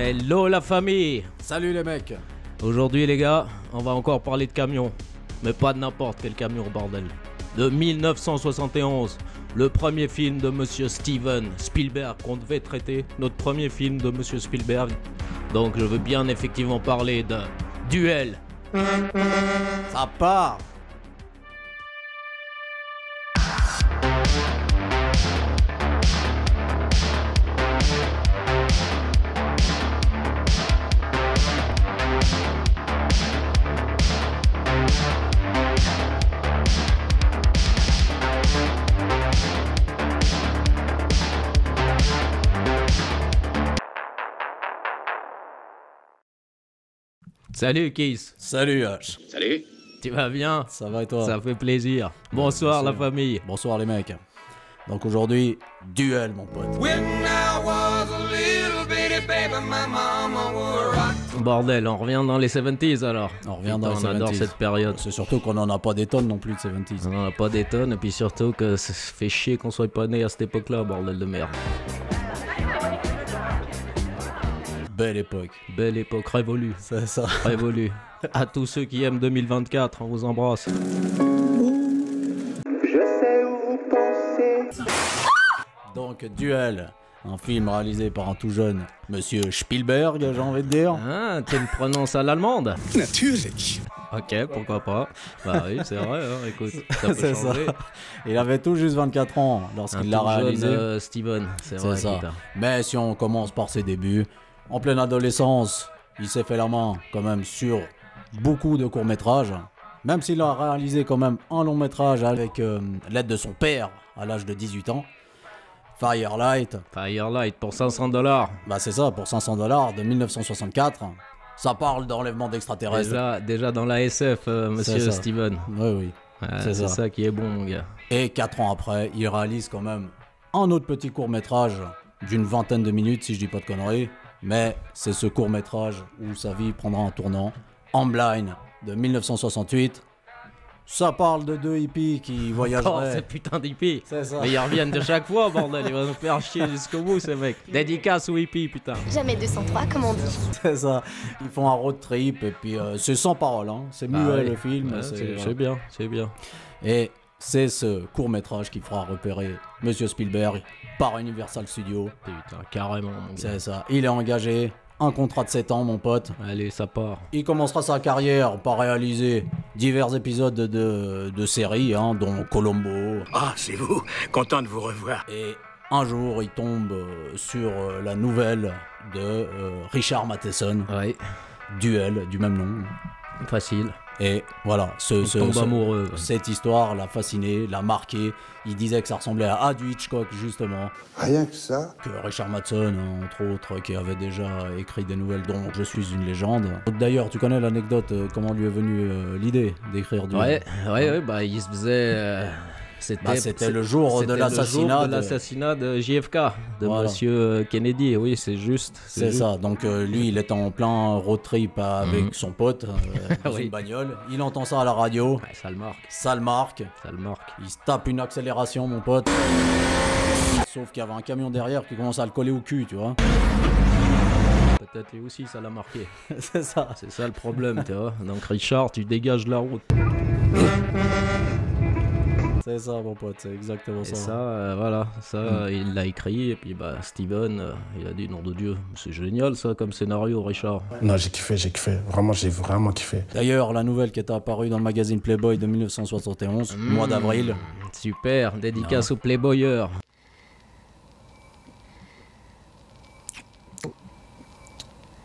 Hello la famille. Salut les mecs. Aujourd'hui les gars, on va encore parler de camions. Mais pas de n'importe quel camion, bordel. De 1971, le premier film de Monsieur Steven Spielberg qu'on devait traiter. Notre premier film de Monsieur Spielberg. Donc je veux bien effectivement parler de Duel. Ça part. Salut Keith. Salut H. Salut. Tu vas bien? Ça va et toi? Ça fait plaisir. Bonsoir la famille. Bonsoir les mecs. Donc aujourd'hui, Duel mon pote. Bordel, on revient dans les 70s alors. On revient dans les 70s. On adore cette période. C'est surtout qu'on en a pas des tonnes non plus de 70s. On en a pas des tonnes et puis surtout que ça fait chier qu'on soit pas né à cette époque-là, bordel de merde. Belle époque. Belle époque, révolue. C'est ça. Révolue. À tous ceux qui aiment 2024, on vous embrasse. Je sais où vous pensez. Donc Duel, un film réalisé par un tout jeune Monsieur Spielberg, j'ai envie de dire. Ah, tu le prononces à l'allemande? Natürlich. Ok, pourquoi pas. Bah oui, c'est vrai, hein, écoute, ça peut C'est changer. ça. Il avait tout juste 24 ans lorsqu'il l'a réalisé. Jeune, Steven, c'est vrai. C'est ça. Putain. Mais si on commence par ses débuts, en pleine adolescence, il s'est fait la main quand même sur beaucoup de courts-métrages. Même s'il a réalisé quand même un long-métrage avec l'aide de son père à l'âge de 18 ans. Firelight. Firelight pour $500. Bah c'est ça, pour $500 de 1964. Ça parle d'enlèvement d'extraterrestres. Déjà dans la SF, monsieur ça. Steven. Oui, oui. Ouais, C'est c'est ça. ça qui est bon, mon gars. Et 4 ans après, il réalise quand même un autre petit court-métrage d'une vingtaine de minutes, si je dis pas de conneries. Mais c'est ce court-métrage où sa vie prendra un tournant. Ambline de 1968. Ça parle de deux hippies qui Oh, voyageraient. ces putains d'hippies. C'est ça. Mais ils reviennent de chaque fois, bordel. Ils vont nous faire chier jusqu'au bout, ces mecs. Dédicace aux hippies, putain. Jamais 203, comme on dit. C'est ça. Ils font un road trip et puis c'est sans parole. Hein. C'est muet oui. le film. Ouais, c'est c'est bien, c'est bien. Et c'est ce court-métrage qui fera repérer Monsieur Spielberg par Universal Studios. Putain, carrément, mon gars. C'est ça. Il est engagé. Un contrat de 7 ans, mon pote. Allez, ça part. Il commencera sa carrière par réaliser divers épisodes de séries, hein, dont Columbo. Ah, c'est vous. Content de vous revoir. Et un jour, il tombe sur la nouvelle de Richard Matheson, Ouais, Duel, du même nom. facile. Et voilà, On tombe amoureux. cette histoire l'a fasciné, l'a marqué. Il disait que ça ressemblait à du Hitchcock, justement. Rien que ça. Que Richard Matheson, entre autres, qui avait déjà écrit des nouvelles dont Je suis une légende. D'ailleurs, tu connais l'anecdote, comment lui est venue l'idée d'écrire Duel? Ouais, bah il se faisait... C'était le jour de l'assassinat de JFK, de Voilà. monsieur Kennedy, oui, c'est juste. C'est juste. ça, donc lui il est en plein road trip avec son pote dans Oui. une bagnole, il entend ça à la radio, Ouais, ça le marque, ça le marque, ça le marque. il se tape une accélération mon pote, sauf qu'il y avait un camion derrière qui commence à le coller au cul, tu vois. Peut-être lui aussi ça l'a marqué. C'est ça. C'est ça le problème, tu vois. Donc Richard, tu dégages la route. C'est ça mon pote, c'est exactement Et ça. ça, voilà, ça il l'a écrit et puis bah Steven, il a dit nom de Dieu, c'est génial ça comme scénario Richard. Non, j'ai kiffé. Vraiment, j'ai vraiment kiffé. D'ailleurs, la nouvelle qui était apparue dans le magazine Playboy de 1971, mois d'avril. Super, dédicace aux Playboyeurs.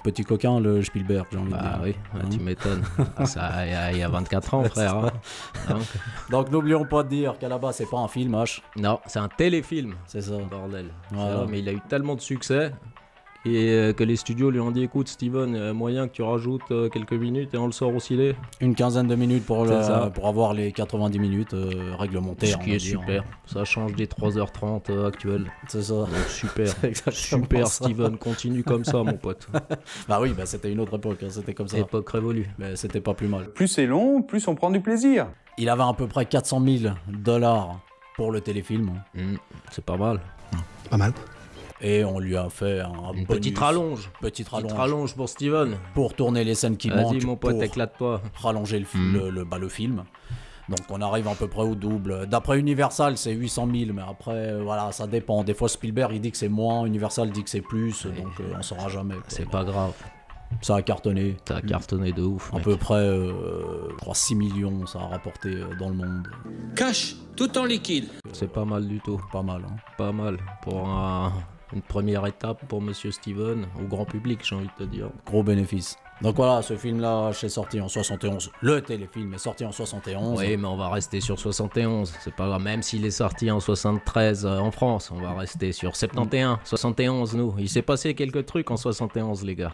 Petit coquin, le Spielberg, j'ai envie de Ah dire. oui, Hein. tu m'étonnes. Ah, ça, il y a 24 ans frère. Hein. Donc, Donc n'oublions pas de dire qu'à la base c'est pas un film, H. non, c'est un téléfilm. C'est ça. Bordel. Voilà. C'est vrai, mais il a eu tellement de succès et que les studios lui ont dit écoute Steven, il y a moyen que tu rajoutes quelques minutes et on le sort au ciné. Une quinzaine de minutes pour C'est ça. pour avoir les 90 minutes réglementaires. Ce on qui va est dire. super. Ça change des 3h30 actuelles. C'est ça. Donc super. C'est exactement Super ça. Steven, continue comme ça mon pote. Bah oui, bah c'était une autre époque, hein, c'était comme ça. Époque révolue. Mais c'était pas plus mal. Plus c'est long, plus on prend du plaisir. Il avait à peu près 400 000 $ pour le téléfilm. C'est pas mal. Pas mal. Et on lui a fait un Une bonus, petite rallonge. petite Petite rallonge rallonge pour Steven. pour tourner les scènes qui manquent, Vas-y, mon pote, pour éclate-toi. rallonger le film. Donc on arrive à peu près au double. D'après Universal, c'est 800 000, mais après, voilà, ça dépend. Des fois, Spielberg, il dit que c'est moins, Universal dit que c'est plus, donc on saura jamais. Quoi. C'est pas grave. Ça a cartonné. Ça a cartonné de ouf. À mec. peu près, je crois, 6 millions, ça a rapporté dans le monde. Cash, tout en liquide. C'est pas mal du tout. Pas mal, hein. Pas mal. Pour une première étape pour Monsieur Steven, au grand public, j'ai envie de te dire. Gros bénéfice. Donc voilà, ce film-là, c'est sorti en 71. Le téléfilm est sorti en 71. Oui, mais on va rester sur 71. C'est pas grave, même s'il est sorti en 73 en France, on va rester sur 71. 71, nous. Il s'est passé quelques trucs en 71, les gars.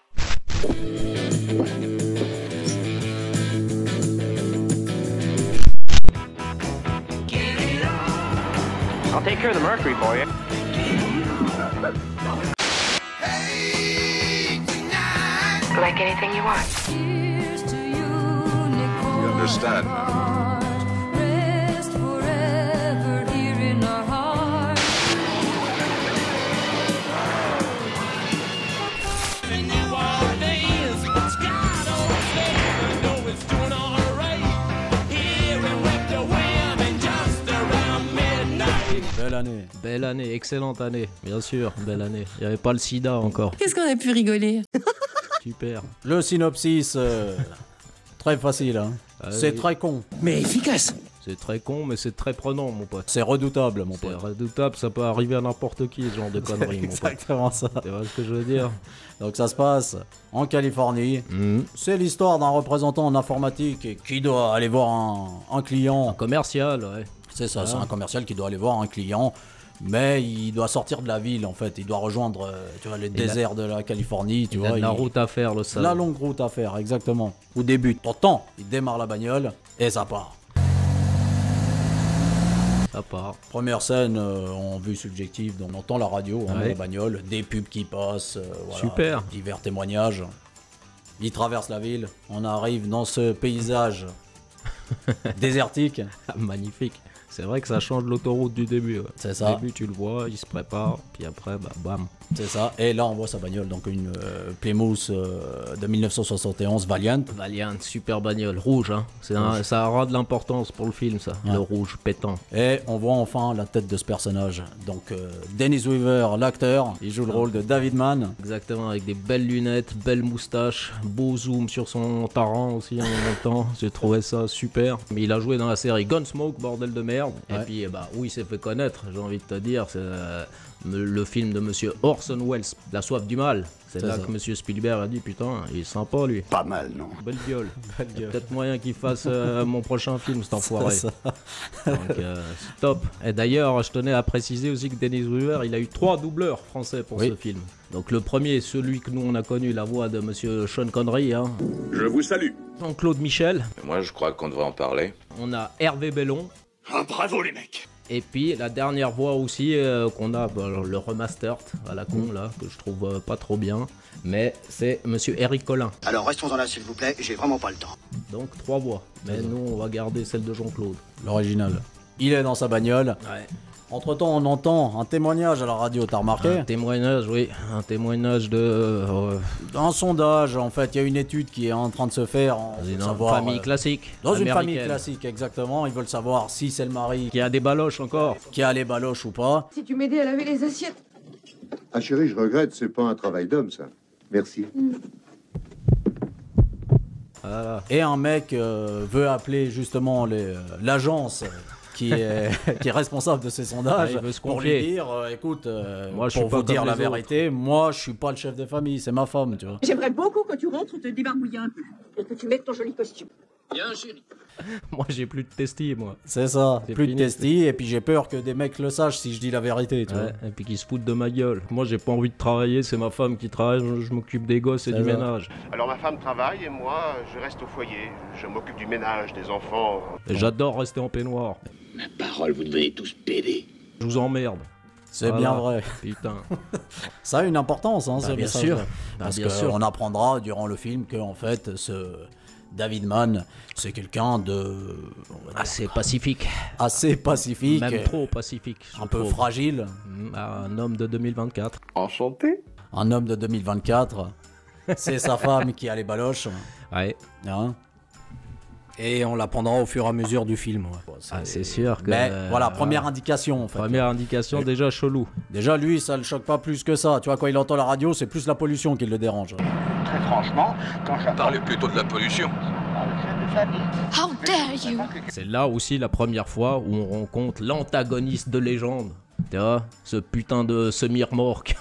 I'll take care of the mercury for you. Like anything you want. You understand now? Belle année. Belle année, excellente année, bien sûr, belle année. Il n'y avait pas le sida encore. Qu'est-ce qu'on a pu rigoler? Super. Le synopsis, très facile, hein. C'est oui. très con. Mais efficace. C'est très con, mais c'est très prenant, mon pote. C'est redoutable, mon C'est pote. redoutable, ça peut arriver à n'importe qui, ce genre de conneries, mon pote. Exactement ça. Tu vois ce que je veux dire? Donc ça se passe en Californie. C'est l'histoire d'un représentant en informatique qui doit aller voir un client. Commercial, ouais. C'est ça, c'est un commercial qui doit aller voir un client. Mais il doit sortir de la ville en fait, il doit rejoindre tu vois, le désert de la Californie, tu Il a vois. de la route à faire, le salaud. La longue route à faire, exactement. Au début, pourtant, il démarre la bagnole et ça part. Ça part. Première scène en vue subjective, donc on entend la radio, hein, Ouais. la bagnole, des pubs qui passent, voilà, Super. divers témoignages. Il traverse la ville, on arrive dans ce paysage désertique. Ah, magnifique. C'est vrai que ça change l'autoroute du début. Ouais. C'est ça. Au début, tu le vois, il se prépare, puis après, bah, bam. C'est ça, et là on voit sa bagnole, donc une Plymouth de 1971 Valiant. Valiant, super bagnole, rouge, hein. Ça aura de l'importance pour le film, ça. Ouais. Le rouge pétant. Et on voit enfin la tête de ce personnage. Donc Dennis Weaver, l'acteur, il joue le rôle de David Mann. Exactement, avec des belles lunettes, belles moustaches, beau zoom sur son taran aussi en même temps. J'ai trouvé ça super. Mais il a joué dans la série Gunsmoke, bordel de merde. Ouais. Et puis, bah, où il s'est fait connaître, j'ai envie de te dire, c'est le film de monsieur Orson Welles, La soif du mal. C'est C'est là ça. que monsieur Spielberg a dit, putain, il est sympa lui. Pas mal, non? Belle gueule. Belle Il y a gueule. peut-être moyen qu'il fasse mon prochain film, cet enfoiré. C'est ça. Donc, c'est top. Et d'ailleurs, je tenais à préciser aussi que Dennis Weaver, il a eu 3 doubleurs français pour Oui. ce film. Donc le premier, celui que nous on a connu, la voix de monsieur Sean Connery, hein. Je vous salue. Jean-Claude Michel. Moi, je crois qu'on devrait en parler. On a Hervé Bellon. Ah, bravo les mecs. Et puis la dernière voix aussi qu'on a, bah, le remastered à la con là, que je trouve pas trop bien. Mais c'est monsieur Eric Collin. Alors restons-en là s'il vous plaît, j'ai vraiment pas le temps. Donc 3 voix. Mais nous on va garder celle de Jean-Claude. L'original. Il est dans sa bagnole. Ouais. Entre temps, on entend un témoignage à la radio, t'as remarqué? Un témoignage, oui. Un témoignage de... Un sondage, en fait, il y a une étude qui est en train de se faire. Dans une savoir, famille classique. Dans une famille américaine. classique, exactement. Ils veulent savoir si c'est le mari Qui a des baloches encore. qui a les baloches ou pas. Si tu m'aidais à laver les assiettes. Ah chérie, je regrette, c'est pas un travail d'homme ça. Merci. Voilà. Et un mec veut appeler justement l'agence qui est responsable de ces sondages Ouais, il veut se pour confier. lui dire écoute, Moi, je suis pour pas vous dire comme la les autres. vérité, moi je suis pas le chef de famille, c'est ma femme, tu vois. J'aimerais beaucoup que tu rentres te débarbouiller un peu et que tu mettes ton joli costume. Bien, chérie. Moi j'ai plus de testis, moi. C'est ça, C'est plus fini, de testis, et puis j'ai peur que des mecs le sachent si je dis la vérité, tu vois. Ouais, et puis qu'ils se foutent de ma gueule. Moi j'ai pas envie de travailler, c'est ma femme qui travaille, je m'occupe des gosses et C'est du ça. ménage. Alors ma femme travaille et moi je reste au foyer. Je m'occupe du ménage, des enfants. Et j'adore rester en peignoir. Ma parole, vous devenez tous pédés. Je vous emmerde. C'est Voilà. bien vrai. Putain. Ça a une importance, hein, Bah, ce bien message. sûr. Parce bien sûr. qu'on apprendra durant le film que en fait, ce David Mann, c'est quelqu'un de... Assez pacifique. Assez pacifique. Même trop pacifique. Un peu fragile. Un homme de 2024. Enchanté. Un homme de 2024. C'est sa femme qui a les baloches. Ouais. Hein, et on l'apprendra au fur et à mesure du film. Ouais. C'est sûr que... Mais voilà, première indication en fait. Première indication, déjà chelou. Déjà lui, ça le choque pas plus que ça. Tu vois, quand il entend la radio, c'est plus la pollution qui le dérange. Très franchement, quand je Parlez plutôt de la pollution. de famille... How dare you? C'est là aussi la première fois où on rencontre l'antagoniste de légende. Tu vois, ce putain de semi-remorque.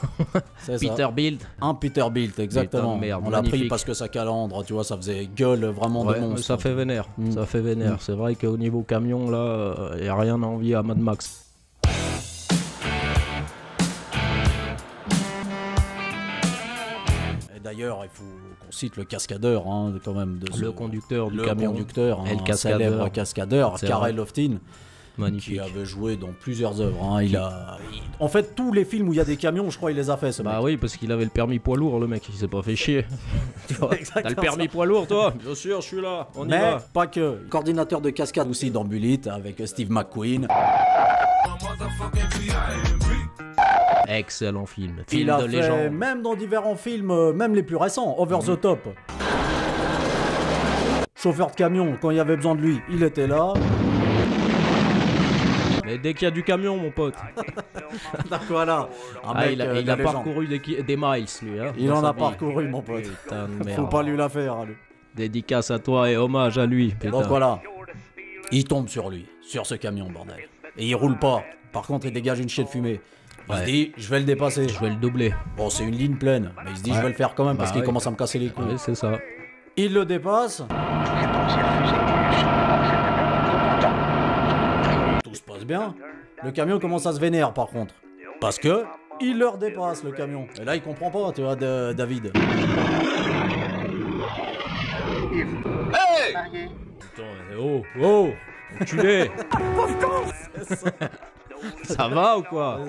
Peter Bild. Un Peterbilt, exactement. Merde, on l'a pris magnifique. parce que sa calandre, tu vois, ça faisait gueule vraiment de monstre. Ça fait vénère. Ça fait vénère. C'est vrai qu'au niveau camion, là, y a rien à envier à Mad Max. Et d'ailleurs, il faut qu'on cite le cascadeur, hein, quand même. Le conducteur du camion. Le conducteur, Et le un cascadeur. célèbre cascadeur, Karel Loftin. Magnifique. Qui avait joué dans plusieurs œuvres. Hein. En fait, tous les films où il y a des camions, je crois, il les a fait, ce mec. Bah oui, parce qu'il avait le permis poids lourd, le mec. Il s'est pas fait chier. T'as le permis poids lourd, toi? Bien sûr, je suis là. On y Mais va. pas que. Coordinateur de cascade aussi dans Bullitt avec Steve McQueen. Excellent film. Il Film a de fait, légende. même dans différents films, même les plus récents, Over the Top. Chauffeur de camion, quand il y avait besoin de lui, il était là. Mais dès qu'il y a du camion, mon pote. Donc voilà. Un mec, il a de légende. parcouru des miles, lui. Hein, Il dans en sa a vie. parcouru, mon pote. Putain de merde. Faut pas lui la faire, hein, lui. Dédicace à toi et hommage à lui. Putain. Donc voilà. Il tombe sur lui, sur ce camion, bordel. Et il roule pas. Par contre, il dégage une chier de fumée. Il se dit, je vais le dépasser. Je vais le doubler. Bon, c'est une ligne pleine, mais il se dit, je vais le faire quand même parce qu'il commence à me casser les couilles. Oui, c'est ça. Il le dépasse. Tout se passe bien. Le camion commence à se vénère, par contre. Parce que il leur dépasse, le camion. Et là, il comprend pas, tu vois, David. Hey! Putain, oh, enculé. Ça va ou quoi?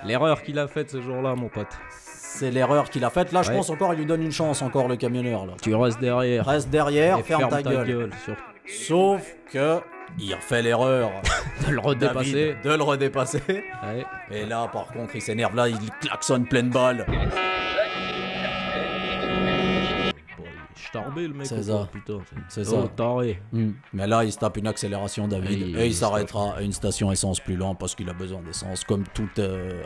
L'erreur qu'il a faite ce jour-là, mon pote. C'est l'erreur qu'il a faite. Là, je pense encore, il lui donne une chance, encore, le camionneur. Là. Tu restes derrière. Reste derrière, Et ferme ta gueule. Sauf que il refait l'erreur de le redépasser. David, de le redépasser. Ouais. Et là, par contre, il s'énerve. Là, il klaxonne pleine balle. Starbé le mec. C'est ça. Putain. C'est ça. Taré. Mais là, il se tape une accélération, David. Et il s'arrêtera à une station essence plus lente parce qu'il a besoin d'essence, comme tout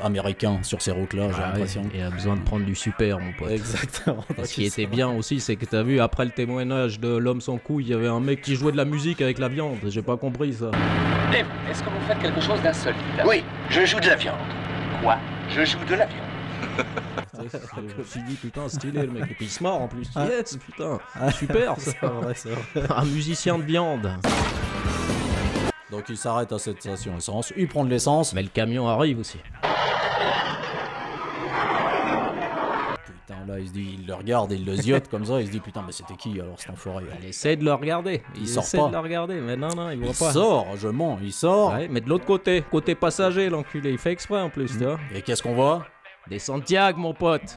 Américain sur ces routes-là, j'ai l'impression. Il a besoin de prendre du super, mon pote. Exactement. Ce qui était bien aussi, c'est que t'as vu, après le témoignage de l'homme sans couille, il y avait un mec qui jouait de la musique avec la viande. J'ai pas compris ça. Dave, est-ce que vous faites quelque chose d'insolite? Oui, je joue de la viande. Quoi? Je joue de la viande. Je me suis dit, putain, stylé le mec. Et puis il se marre en plus. Yes, putain, super ça. C'est vrai. Un musicien de viande. Donc il s'arrête à cette station essence, il prend de l'essence. Mais le camion arrive aussi. Putain, là il se dit, il le regarde et il le ziote comme ça, il se dit putain, mais c'était qui alors cet enfoiré? Il essaie de le regarder. Il sort essaie pas. de le regarder, mais non, il voit Il pas. sort, je mens, il sort. Ouais, mais de l'autre côté, côté passager, l'enculé, il fait exprès en plus, tu vois. Et qu'est-ce qu'on voit? Des Santiago, mon pote.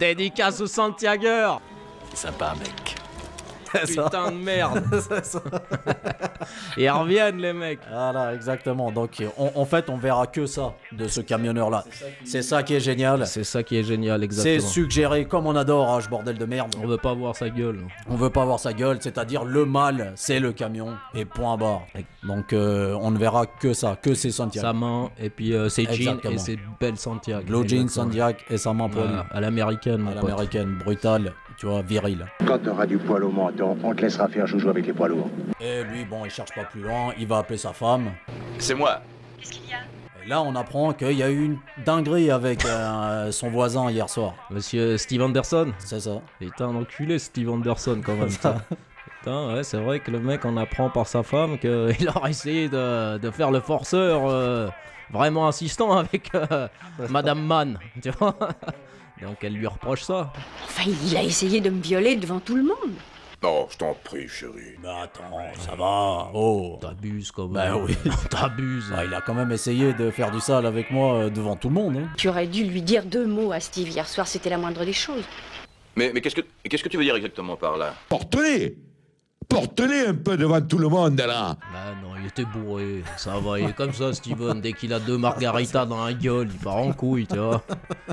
Dédicace aux Santiagueurs. C'est sympa, mec. Putain de merde. Et ils reviennent les mecs. Voilà, exactement. Donc en fait, on verra que ça de ce camionneur-là. C'est ça qui est génial. C'est ça qui est génial, C'est exactement. suggéré comme on adore, ce bordel de merde. On veut pas voir sa gueule. On veut pas voir sa gueule, c'est-à-dire le mal, c'est le camion, et point barre. Donc on ne verra que ça, que ses Santiago. Sa main, et puis ses jeans Exactement. et ses belles Santiago. Blue jeans, Exactement. Santiago et sa main poilue. À l'américaine, mon À pote. l'américaine, brutale, tu vois, virile. Quand t'auras du poil au menton, on te laissera faire joujou avec les poids lourds. Et lui, bon, il cherche pas plus loin, il va appeler sa femme. C'est moi. Qu'est-ce qu'il y a? Et là, on apprend qu'il y a eu une dinguerie avec son voisin hier soir. Monsieur Steve Anderson. C'est ça. Putain, un enculé Steve Anderson quand même. Putain, ouais, c'est vrai que le mec en apprend par sa femme qu'il aurait essayé de faire le forceur vraiment insistant avec Madame Mann, tu vois. Donc elle lui reproche ça. Enfin, il a essayé de me violer devant tout le monde. Oh, je t'en prie, chérie. Mais attends, ça va. Oh. T'abuses quand Bah même. oui. T'abuses. Bah, il a quand même essayé de faire du sale avec moi devant tout le monde. Hein. Tu aurais dû lui dire 2 mots à Steve hier soir, c'était la moindre des choses. Mais qu'est-ce que tu veux dire exactement par là? Porte-les! Porte-les un peu devant tout le monde, là! Bah non, il était bourré. Ça va, il est comme ça, Steven. Dès qu'il a 2 margaritas dans la gueule, il part en couille, tu vois.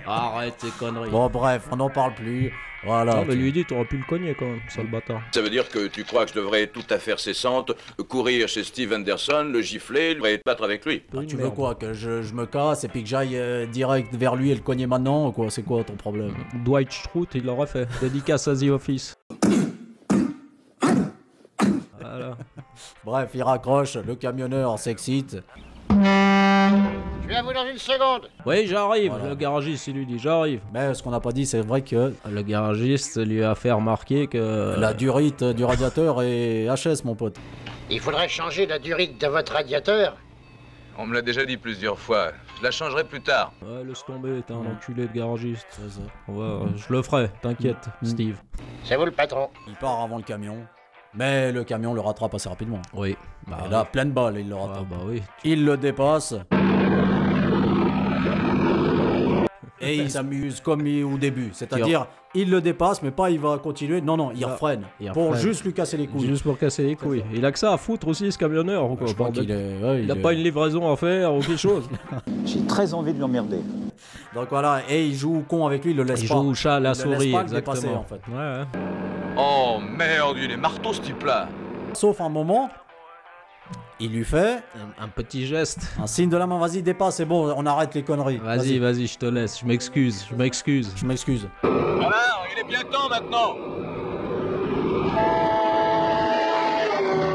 Arrête tes conneries. Bon, bref, on n'en parle plus. Voilà. Non, mais lui dit, t'aurais pu le cogner quand même, sale bâtard. Ça veut dire que tu crois que je devrais tout à fait cessante courir chez Steve Anderson, le gifler, et te battre avec lui? Ah, tu veux quoi? Que je me casse et puis que j'aille direct vers lui et le cogner maintenant ou quoi? C'est quoi ton problème? Dwight Schrute, il l'aurait fait. Dédicace à The Office. Voilà. Bref, il raccroche, le camionneur s'excite. Je viens à vous dans une seconde. Oui, j'arrive. Voilà. Le garagiste, il lui dit, j'arrive. Mais ce qu'on n'a pas dit, c'est vrai que Le garagiste lui a fait remarquer que... la durite du radiateur est HS, mon pote. Il faudrait changer la durite de votre radiateur. On me l'a déjà dit plusieurs fois. Je la changerai plus tard. Ouais, laisse tomber, t'es un enculé de garagiste. C'est ça. Je le ferai, t'inquiète, Steve. C'est vous le patron. Il part avant le camion, mais le camion le rattrape assez rapidement. Oui. Bah, Et là, pleine balle, il le rattrape. bah oui. Il le dépasse. Et il s'amuse comme au début. C'est-à-dire, il le dépasse, mais pas il va continuer. Non, il refreine. Pour juste lui casser les couilles. Juste pour casser les couilles. Il a que ça à foutre aussi, ce camionneur. Ou quoi, Je crois bordel. qu'il est... ouais, Il a pas une livraison à faire ou quelque chose. J'ai très envie de l'emmerder. Donc voilà, et il joue au con avec lui, il le laisse Il pas. joue au chat à la Il le laisse souris, pas le dépasser, exactement. en fait. Ouais. Oh merde, il est marteau ce type-là. Sauf un moment, il lui fait Un petit geste. un signe de la main. Vas-y, dépasse, c'est bon, on arrête les conneries. Vas-y, je te laisse. Je m'excuse. Je m'excuse. Alors, il est bien temps maintenant.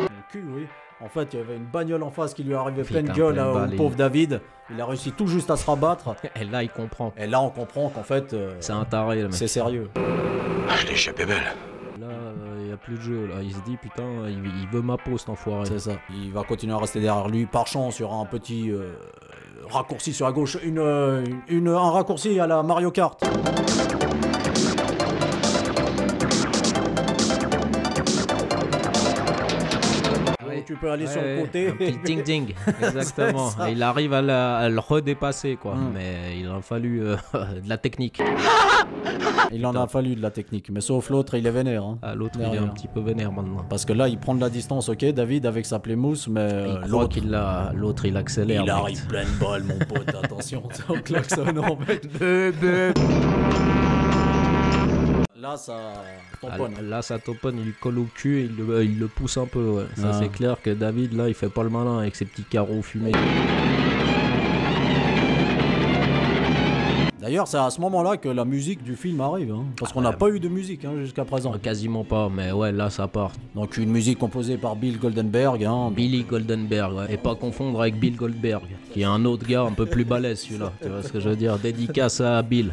Le cul, oui. En fait, il y avait une bagnole en face qui lui arrivait Putain, pleine gueule pleine au balle, pauvre David. Il a réussi tout juste à se rabattre. Et là, il comprend. Et là, on comprend qu'en fait, C'est un taré, le mec. c'est sérieux. Ah, je l'ai échappé belle. Là, il n'y a plus de jeu. Là. Il se dit, putain, il veut ma peau, cet enfoiré. C'est ça. Il va continuer à rester derrière lui. Par chance, il y aura un petit raccourci sur la gauche. Un raccourci à la Mario Kart. Ouais. Tu peux aller sur le côté. Un petit ding-ding. Exactement. C'est ça. Et il arrive à le redépasser, quoi. Mais il a fallu de la technique. Il en a fallu de la technique. Mais sauf l'autre, il est vénère. Hein. Ah, l'autre, il est Derrière. un petit peu vénère maintenant. Parce que là, il prend de la distance, ok, David, avec sa Plymouth, mais Il croit l'autre, qu'il l'a. L'autre, il accélère. il mec. arrive pleine balle, mon pote. Attention, c'est en klaxonnant, mec. Là, ça tamponne. Là, ça tamponne, il colle au cul et il le pousse un peu. Ouais. Ça, c'est clair que David, là, il fait pas le malin avec ses petits carreaux fumés. D'ailleurs, c'est à ce moment-là que la musique du film arrive, hein, parce qu'on n'a pas eu de musique hein, jusqu'à présent. Quasiment pas, mais ouais, là, ça part. Donc une musique composée par Bill Goldenberg. Hein, Billy Goldenberg, ouais. Et pas confondre avec Bill Goldberg, qui est un autre gars un peu plus balèze, celui-là. Tu vois ce que je veux dire? Dédicace à Bill.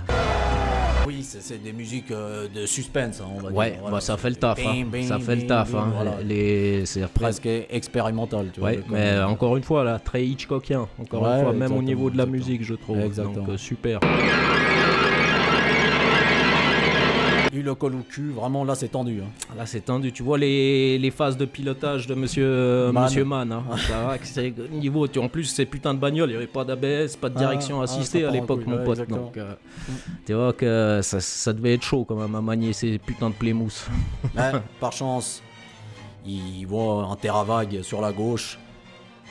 Oui, c'est des musiques de suspense, hein, on va dire. Ouais, Voilà. bah, ça fait le taf, hein. Bing, Ça bing, fait le bing, taf, bing, hein. voilà. C'est Presque expérimental, tu vois. Ouais, mais encore une fois, là, très Hitchcockien. Encore une fois, même au niveau de la musique, je trouve. Exactement. Donc, super. Il le colle au cul, vraiment là c'est tendu. Hein. Là, c'est tendu. Tu vois les phases de pilotage de Monsieur Mann. Hein. Ça va, que c'est niveau. En plus, ces putains de bagnoles, il n'y avait pas d'ABS, pas de direction assistée à l'époque, mon pote. Donc, tu vois que ça devait être chaud quand même à manier ces putains de Plymouth. Mais, par chance, il voit un terrain vague sur la gauche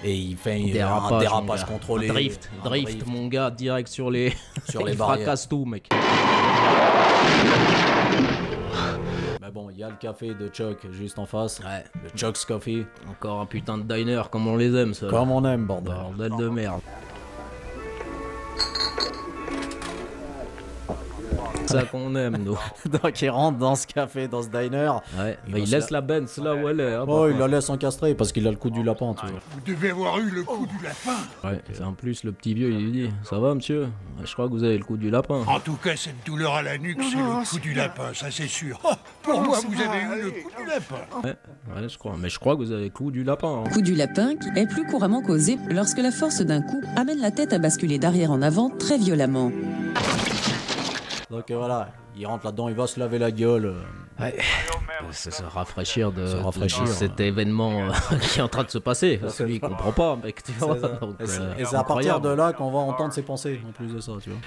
et il fait un dérapage contrôlé. Un drift, mon gars, direct sur les. Sur les il barrières. fracasse tout, mec. Mais bon, il y a le café de Chuck juste en face. Ouais. Le Chuck's Coffee. Encore un putain de diner comme on les aime, ça. Comme on aime, bordel. Bordel de merde. C'est ça qu'on aime, nous. Donc il rentre dans ce café, dans ce diner. Ouais, mais il laisse la Benz là où elle est. Hein, oh, il la laisse encastrer parce qu'il a le coup du lapin, tu vois. Vous devez avoir eu le coup du lapin. Ouais, et en plus, le petit vieux, il lui dit: ça va, monsieur? Je crois que vous avez le coup du lapin. En tout cas, cette douleur à la nuque, c'est le coup du lapin, ça c'est sûr. Oh, pour moi, vous avez eu le coup du lapin. Ouais, je crois. Mais je crois que vous avez le coup du lapin. Hein. Coup du lapin qui est plus couramment causé lorsque la force d'un coup amène la tête à basculer d'arrière en avant très violemment. Donc voilà, il rentre là-dedans, il va se laver la gueule. Ouais. se rafraîchir de cet événement qui est en train de se passer. Parce que lui, il comprend pas, mec. Tu vois, donc, et c'est à partir de là qu'on va entendre ses pensées, en plus de ça, tu vois.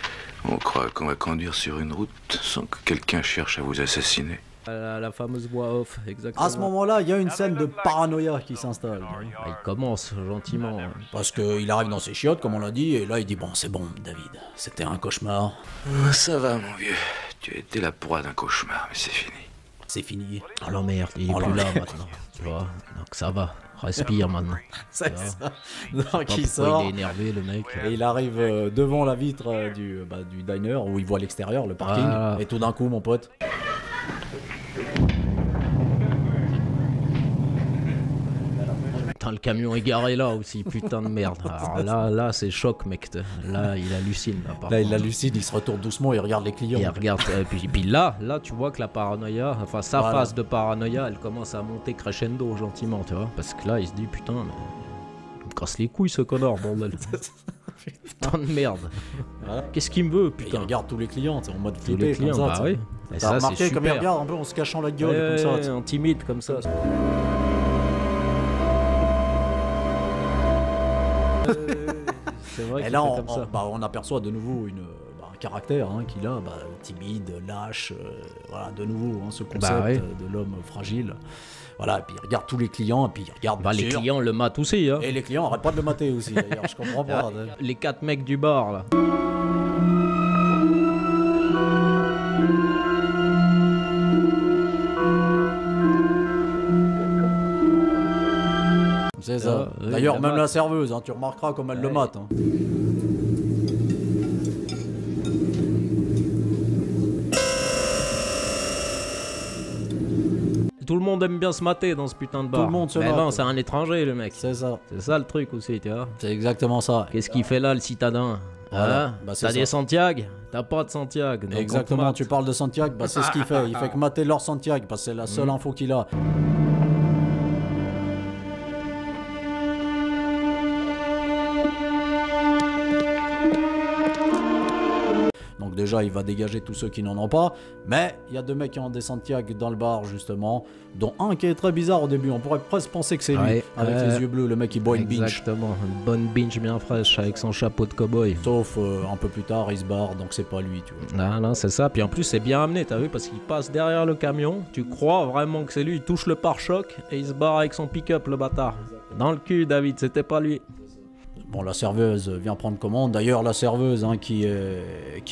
On croit qu'on va conduire sur une route sans que quelqu'un cherche à vous assassiner. La fameuse voix off, exactement. À ce moment-là, il y a une scène de paranoïa qui s'installe. Il commence gentiment. Parce qu'il arrive dans ses chiottes, comme on l'a dit, et là il dit bon, c'est bon, David, c'était un cauchemar. Ça va, mon vieux. Tu as été la proie d'un cauchemar, mais c'est fini. C'est fini. Oh l'emmerde, il est plus là maintenant. Tu vois, donc ça va. Respire maintenant. C'est ça. Donc il sort. Il est énervé, le mec. Et il arrive devant la vitre du diner où il voit l'extérieur, le parking. Ah. Et tout d'un coup, mon pote. Putain, le camion est garé là aussi, putain de merde. Alors là c'est choc, mec. Là, il hallucine. Là, il hallucine, il se retourne doucement, il regarde les clients. Il regarde, puis là, tu vois que la paranoïa, enfin sa phase de paranoïa, elle commence à monter crescendo gentiment, tu vois. Parce que là, il se dit, putain, mais... il me casse les couilles ce connard, bordel. Putain de merde. Voilà. Qu'est-ce qu'il me veut, putain. Il regarde tous les clients, en mode flippé, comme ça. Bah oui. T'as remarqué comme il regarde un peu en se cachant la gueule, comme ça. En timide, comme ça. Et là, on aperçoit de nouveau un caractère qu'il a, timide, lâche, voilà, de nouveau ce concept de l'homme fragile. Voilà, et puis il regarde tous les clients, et puis il regarde. Les clients le matent aussi. Hein. Et les clients arrêtent pas de le mater aussi, d'ailleurs, je comprends pas. Les 4 mecs du bar, là. C'est ça. D'ailleurs, même la serveuse, tu remarqueras comme elle le mate. Tout le monde aime bien se mater dans ce putain de bar. Tout le monde se mate. Mais non, c'est un étranger, le mec. C'est ça. C'est ça le truc aussi, tu vois. C'est exactement ça. Qu'est-ce qu'il fait là, le citadin? Voilà. T'as des Santiago? T'as pas de Santiago. Exactement, tu parles de Santiago, c'est ce qu'il fait. Il fait que mater leur Santiago, parce que c'est la seule info qu'il a. Donc déjà, il va dégager tous ceux qui n'en ont pas. Mais il y a 2 mecs qui ont des Santiago dans le bar, justement. Dont un qui est très bizarre au début. On pourrait presque penser que c'est lui. Avec les yeux bleus, le mec qui boit une binge. Exactement, une bonne binge bien fraîche avec son chapeau de cow-boy. Sauf un peu plus tard, il se barre, donc c'est pas lui, tu vois. Non, c'est ça. Puis en plus, c'est bien amené, t'as vu, parce qu'il passe derrière le camion. Tu crois vraiment que c'est lui. Il touche le pare-choc et il se barre avec son pick-up, le bâtard. Dans le cul, David, c'était pas lui. Bon, la serveuse vient prendre commande. D'ailleurs, la serveuse qui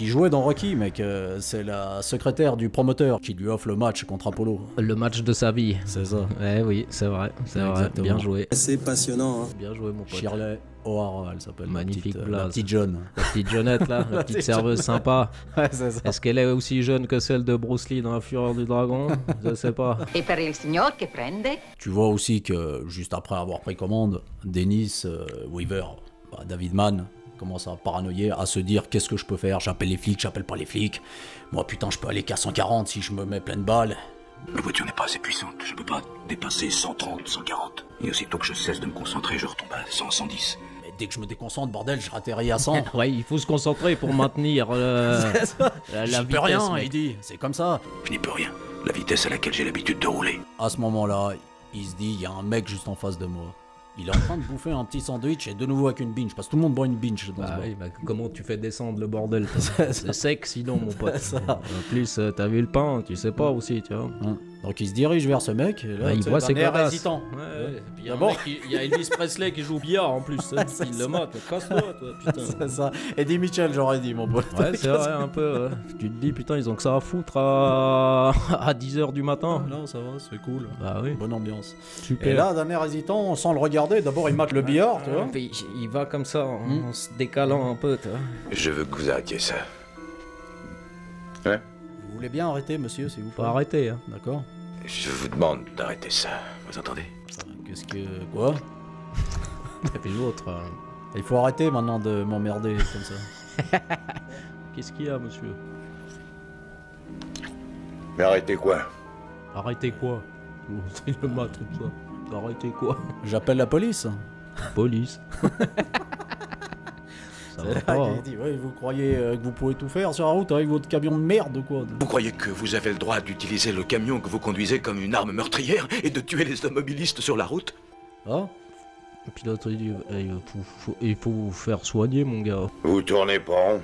jouait dans Rocky, mec, c'est la secrétaire du promoteur qui lui offre le match contre Apollo. Le match de sa vie. C'est ça. Oui, c'est vrai. C'est vrai. Bien joué. C'est passionnant. Bien joué, mon pote. Shirley O'Hara, elle s'appelle. Magnifique blaze. La petite jeune. La petite jeunette, là. La petite serveuse sympa. Ouais, c'est ça. Est-ce qu'elle est aussi jeune que celle de Bruce Lee dans La Fureur du Dragon? Je sais pas. Et per il signor che prende? Tu vois aussi que, juste après avoir pris commande, Dennis Weaver, David Mann, commence à paranoïer, à se dire qu'est-ce que je peux faire, j'appelle les flics, j'appelle pas les flics, moi putain je peux aller qu'à 140 si je me mets plein de balles. La voiture n'est pas assez puissante, je peux pas dépasser 130, 140. Et aussitôt que je cesse de me concentrer, je retombe à 100, 110. Mais dès que je me déconcentre, bordel, je ratterris à 100. Ouais, il faut se concentrer pour maintenir la je peux vitesse. Rien, il dit, c'est comme ça. Je n'y peux rien, la vitesse à laquelle j'ai l'habitude de rouler. À ce moment-là, il se dit, il y a un mec juste en face de moi. Il est en train de bouffer un petit sandwich et de nouveau avec une binge, parce que tout le monde boit une binge dans ce bar. Oui, comment tu fais descendre le bordel? C'est sec sinon, mon pote. En plus, t'as vu le pain, tu sais pas aussi, tu vois. Donc il se dirige vers ce mec, et là, il voit ses air hésitant. Il y a Elvis Presley qui joue au billard en plus, il le mate, casse-toi, toi, putain. C'est ça. Eddie Mitchell, j'aurais dit, mon pote. Ouais, c'est vrai, un peu. Tu te dis, putain, ils ont que ça à foutre à 10h du matin. Non, ça va, c'est cool. Bah oui. Bonne ambiance. Super. Et là, d'un air hésitant, sans le regarder, d'abord il mate le billard, tu vois. Puis il va comme ça, en se décalant un peu, tu vois. Je veux que vous arrêtiez ça. Ouais. Vous voulez bien arrêter, monsieur, s'il vous plaît? Faut arrêter, hein. D'accord. Je vous demande d'arrêter ça, vous entendez? Qu'est-ce que... Quoi? Et puis l'autre... Il faut arrêter maintenant de m'emmerder comme ça. Qu'est-ce qu'il y a, monsieur? Mais arrêtez quoi? Arrêtez quoi? Il le mate tout ça. Arrêtez quoi? J'appelle la police. Police. Ça C'est va là pas, hein. qu'il dit, ouais, vous croyez que vous pouvez tout faire sur la route avec votre camion de merde ou quoi? Vous croyez que vous avez le droit d'utiliser le camion que vous conduisez comme une arme meurtrière et de tuer les automobilistes sur la route? Ah? Et puis l'autre il dit il faut vous faire soigner mon gars. Vous tournez pas rond.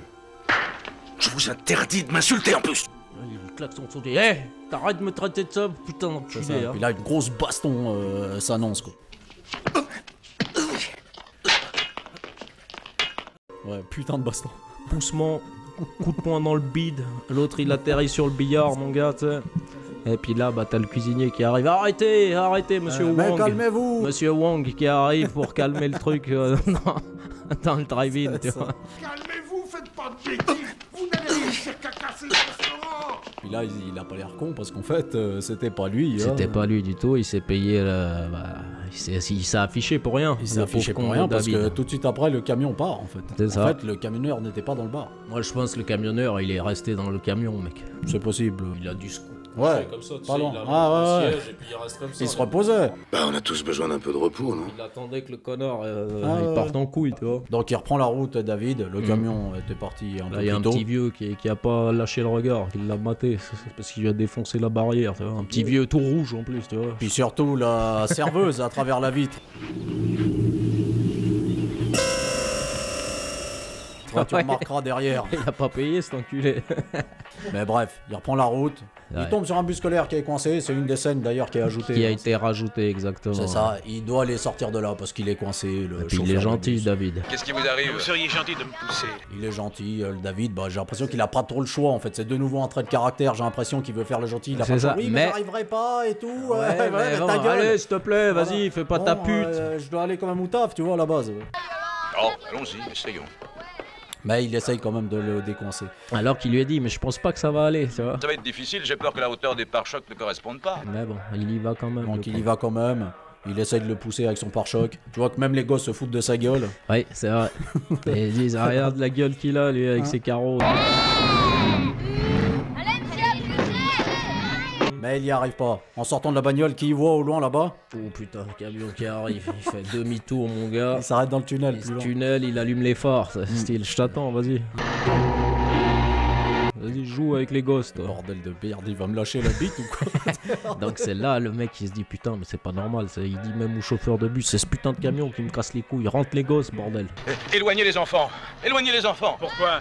Je vous interdis de m'insulter en plus. Il claque son son, dit hé, t'arrêtes de me traiter de ça, putain C'est ça. d'enculé. Hein. Puis là, une grosse baston s'annonce quoi. Ouais, putain de baston. Poussement, coup de poing dans le bide, l'autre il atterrit sur le billard mon gars, tu sais. Et puis là, bah t'as le cuisinier qui arrive. Arrêtez, arrêtez, monsieur Wong. Mais calmez-vous. Monsieur Wong qui arrive pour calmer le truc dans le drive-in, tu vois. Calmez-vous, faites pas de bêtises. Vous n'allez réussir qu'à casser le restaurant. Puis là, il a pas l'air con parce qu'en fait, c'était pas lui. C'était hein. pas lui du tout, il s'est payé il s'est affiché pour rien. Il s'est affiché pour rien parce que tout de suite après, le camion part en fait. C'est ça. En fait, le camionneur n'était pas dans le bar. Moi je pense que le camionneur il est resté dans le camion, mec. C'est possible. Il a dû se Ouais, comme ça, tu pas sais, long. il a Ah ouais, siège et puis il reste comme ça. Il se reposait. Bah, on a tous besoin d'un peu de repos, non? Il attendait que le connard il parte en couille, tu vois. Donc il reprend la route, David. Le camion était parti un peu Là, il y a un plus tôt. petit vieux qui a pas lâché le regard, qui l'a maté, c'est parce qu'il lui a défoncé la barrière, tu vois. Un petit vieux tout rouge en plus, tu vois. Puis surtout la serveuse à travers la vitre. Toi, tu remarqueras derrière. Il a pas payé cet enculé. Mais bref, il reprend la route. Ouais. Il tombe sur un bus scolaire qui est coincé. C'est une des scènes d'ailleurs qui est ajoutée. Qui a été rajouté, exactement. C'est ça, il doit aller sortir de là parce qu'il est coincé. Le Et puis il est gentil, David. Qu'est-ce qui vous arrive? Vous seriez gentil de me pousser. Il est gentil, le David. Bah, j'ai l'impression qu'il a pas trop le choix en fait. C'est de nouveau un trait de caractère. J'ai l'impression qu'il veut faire le gentil. Il a C'est pas ça, oui, mais j'arriverai pas et tout. Ouais, mais bon, ta gueule. allez, s'il te plaît, Voilà. vas-y, fais pas Bon, ta pute. Je dois aller quand même au taf, tu vois, à la base. Oh, allons-y, essayons. Mais il essaye quand même de le décoincer. Alors qu'il lui a dit, mais je pense pas que ça va aller, tu vois. Ça va être difficile, j'ai peur que la hauteur des pare-chocs ne corresponde pas. Mais bon, il y va quand même. Donc il y va quand même. Il essaye de le pousser avec son pare-choc. Tu vois que même les gosses se foutent de sa gueule. Oui, c'est vrai. Et ils disent, ah, regarde la gueule qu'il a, lui, avec ses carreaux. Mais il y arrive pas. En sortant de la bagnole, qui y voit au loin là-bas? Oh putain, le camion qui arrive, il fait demi-tour, mon gars. Il s'arrête dans le tunnel. Le tunnel, il allume les phares, style, je t'attends, vas-y. Vas-y, joue avec les gosses, toi. Bordel de merde, il va me lâcher la bite ou quoi? Donc c'est là, le mec, il se dit, putain, mais c'est pas normal. Il dit même au chauffeur de bus, c'est ce putain de camion qui me casse les couilles. Rentre les gosses, bordel. Éloignez les enfants. Éloignez les enfants. Pourquoi?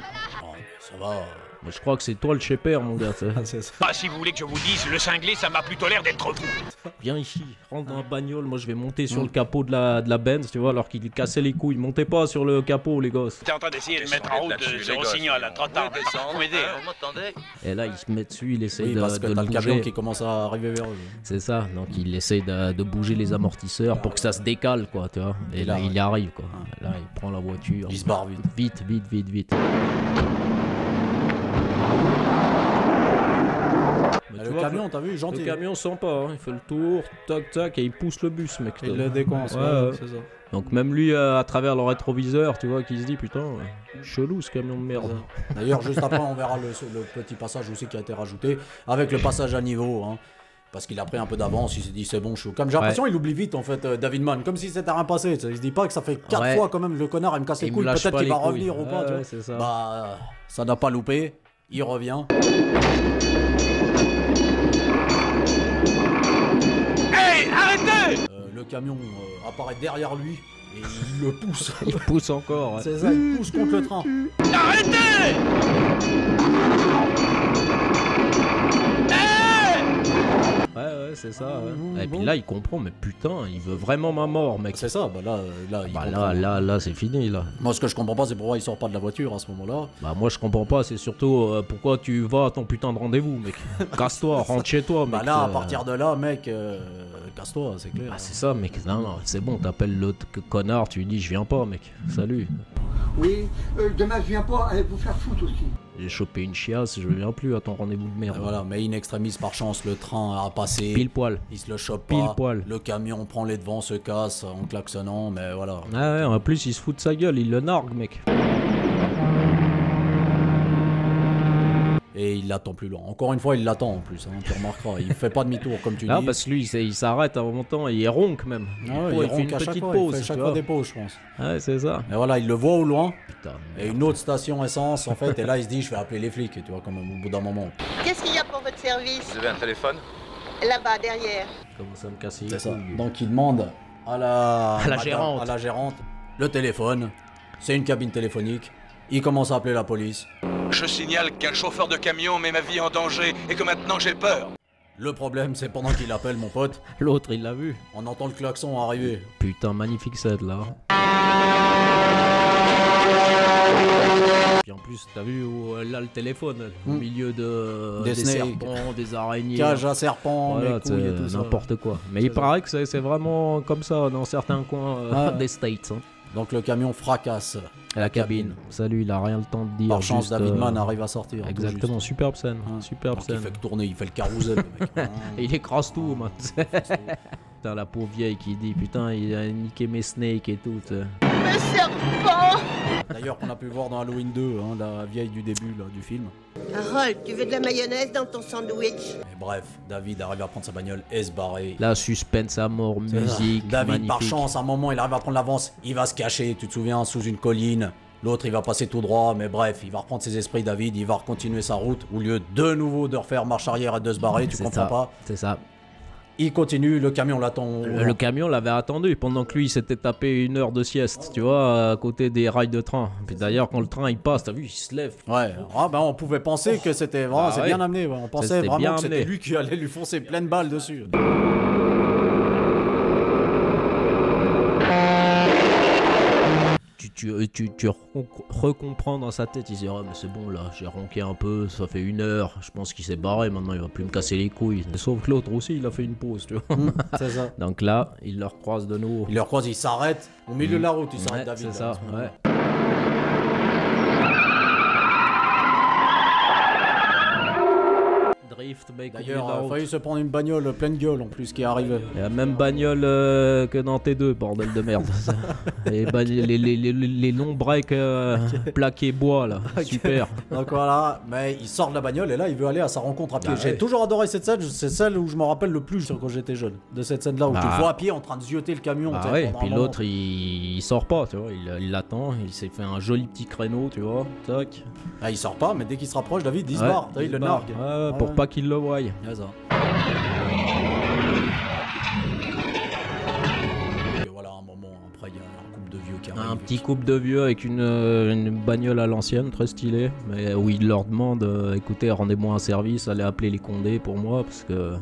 Ça va. Mais je crois que c'est toi le chépère, mon gars. C'est ça. Ah, si vous voulez que je vous dise, le cinglé, ça m'a plutôt l'air d'être vous. Viens ici, rentre dans la bagnole. Moi, je vais monter sur le capot de la Benz, tu vois, alors qu'il cassait les couilles. Montez pas sur le capot, les gosses. T'es en train d'essayer de mettre en route ce rossignol à 30 ans. Vous m'aidez, hein? Vous m'entendez? Et là, il se met dessus, il essaye Oui, de, parce que de t'as le le camion bouger. qui commence à arriver vers eux. C'est ça, donc il essaye de bouger les amortisseurs pour que ça se décale, quoi, tu vois. Et là, il y arrive, quoi. Là, il prend la voiture. Il se barre vite. Vite. Mais le camion, t'as vu, gentil. Le camion sent pas, hein. Il fait le tour, tac tac, et il pousse le bus, mec. Il le décoince, ouais. c'est ça. Donc même lui, à travers le rétroviseur, tu vois, qui se dit, putain, chelou ce camion de merde. D'ailleurs, juste après, on verra le petit passage aussi qui a été rajouté, avec le passage à niveau, hein. Parce qu'il a pris un peu d'avance, il s'est dit c'est bon, je suis au calme. J'ai l'impression qu'il oublie vite en fait, David Mann, comme si c'était rien passé. Il se dit pas que ça fait 4 fois quand même le connard, il me casse les couilles, peut-être qu'il va revenir ou pas. Tu vois. C'est ça. Bah, ça n'a pas loupé, il revient. Hey, arrêtez! Le camion apparaît derrière lui et il le pousse. Il pousse encore. Ouais. C'est ça, il pousse contre le train. Arrêtez! Ouais, c'est ça. Ouais. Et puis là, il comprend, mais putain, il veut vraiment ma mort, mec. C'est ça, bah là, c'est fini, là. Moi, ce que je comprends pas, c'est pourquoi il sort pas de la voiture à ce moment-là. Bah, moi, je comprends pas, c'est surtout pourquoi tu vas à ton putain de rendez-vous, mec. Casse-toi, rentre chez toi, mec. Bah là, à partir de là, mec, casse-toi, c'est clair. Ah, c'est ça, mec. Non, c'est bon, t'appelles l'autre connard, tu lui dis, je viens pas, mec. Salut. Oui, demain je viens pas, allez vous faire foutre aussi. J'ai chopé une chiasse, je viens plus à ton rendez-vous de merde. Et voilà, mais in extremis, par chance, le train a passé. Pile poil. Il se le chope Pile pas. poil. Le camion prend les devants, se casse en klaxonnant, mais voilà. Ah ouais, en plus, il se fout de sa gueule, il le nargue, mec. Et il l'attend plus loin. Encore une fois, il l'attend en plus, hein, tu remarqueras. Il fait pas demi-tour comme tu dis. Non, parce que lui, il s'arrête à un moment temps et il ronque même. Ah ouais, il ronque fait une à chaque petite fois, pause. il fait chaque fois des pauses, je pense. Ouais, c'est ça. Et voilà, il le voit au loin. Putain. Et une autre station essence, en fait. Et là, il se dit, je vais appeler les flics, tu vois, comme au bout d'un moment. Qu'est-ce qu'il y a pour votre service? Vous avez un téléphone? Là-bas, derrière. Comment ça me casse les C'est ça. couilles. Donc, il demande à la gérante. À la gérante le téléphone. C'est une cabine téléphonique. Il commence à appeler la police. Je signale qu'un chauffeur de camion met ma vie en danger et que maintenant j'ai peur. Le problème, c'est pendant qu'il appelle mon pote, L'autre, il l'a vu. on entend le klaxon arriver. Putain, magnifique set là. Puis en plus, t'as vu où elle a le téléphone, au milieu de Des des snakes. serpents, des araignées. Cage à serpent, Voilà, mes couilles et tout ça. n'importe quoi. Mais il paraît que c'est vraiment comme ça dans certains coins des States. Hein. Donc le camion fracasse La cabine. Salut, il a rien le temps de dire. Par chance, juste, David Mann arrive à sortir. Exactement, superbe scène. Superbe Donc scène. il fait que tourner, il fait le carrousel, le mec. Et il écrase tout, man. Putain, la pauvre vieille qui dit putain, il a niqué mes snakes et tout. Le serpent! D'ailleurs, qu'on a pu voir dans Halloween 2, hein, la vieille du début là, du film. Harold, tu veux de la mayonnaise dans ton sandwich? Et bref, David arrive à prendre sa bagnole et se barrer. Là, suspense à mort, C'est musique. ça. David, magnifique. par chance, à un moment, il arrive à prendre l'avance. Il va se cacher, tu te souviens, sous une colline. L'autre, il va passer tout droit, mais bref, il va reprendre ses esprits, David. Il va continuer sa route, au lieu de nouveau de refaire marche arrière et de se barrer. Tu C'est comprends ça, pas? C'est ça. Il continue, le camion l'attend. Le camion l'avait attendu pendant que lui il s'était tapé 1 heure de sieste, tu vois, à côté des rails de train. Puis d'ailleurs, quand le train il passe, t'as vu, il se lève. Ouais, ah ben on pouvait penser que c'était vraiment, Ah c'est ouais. bien amené. Ouais. On pensait C'était vraiment bien que c'était amené. lui qui allait lui foncer plein de balles dessus. Tu recomprends dans sa tête, il se dit oh mais c'est bon là, j'ai ronqué un peu, ça fait 1 heure, je pense qu'il s'est barré, maintenant il va plus me casser les couilles. Sauf que l'autre aussi il a fait une pause, tu vois. C'est ça. Donc là, il le recroise de nouveau. Il le recroise, il s'arrête au milieu de la route, il s'arrête Ouais, David. c'est là, ça, à ce moment-là. ouais. Drift, mec. D'ailleurs, il il a failli se prendre une bagnole pleine gueule en plus qui est arrivée. y a la même bagnole que dans T2, bordel de merde. Ça. les longs breaks plaqués bois là, super. Donc voilà, mais il sort de la bagnole et là il veut aller à sa rencontre à pied. Bah J'ai ouais. toujours adoré cette scène, c'est celle où je me rappelle le plus quand j'étais jeune. De cette scène là où tu le vois à pied en train de zioter le camion. Ah tu sais, ouais, pendant puis un moment. l'autre il sort pas, tu vois, il l'attend, il s'est fait un joli petit créneau, tu vois, tac. Ah, il sort pas, mais dès qu'il se rapproche, David il se Ouais, barre, il se le barre. nargue. Ouais, pour pas qu'il le voie. C'est ça. Et voilà, un moment, après il y a un couple de vieux qui arrive. Un petit couple de vieux avec une bagnole à l'ancienne, très stylée, mais où il leur demande écoutez, rendez-moi un service, allez appeler les Condés pour moi, parce que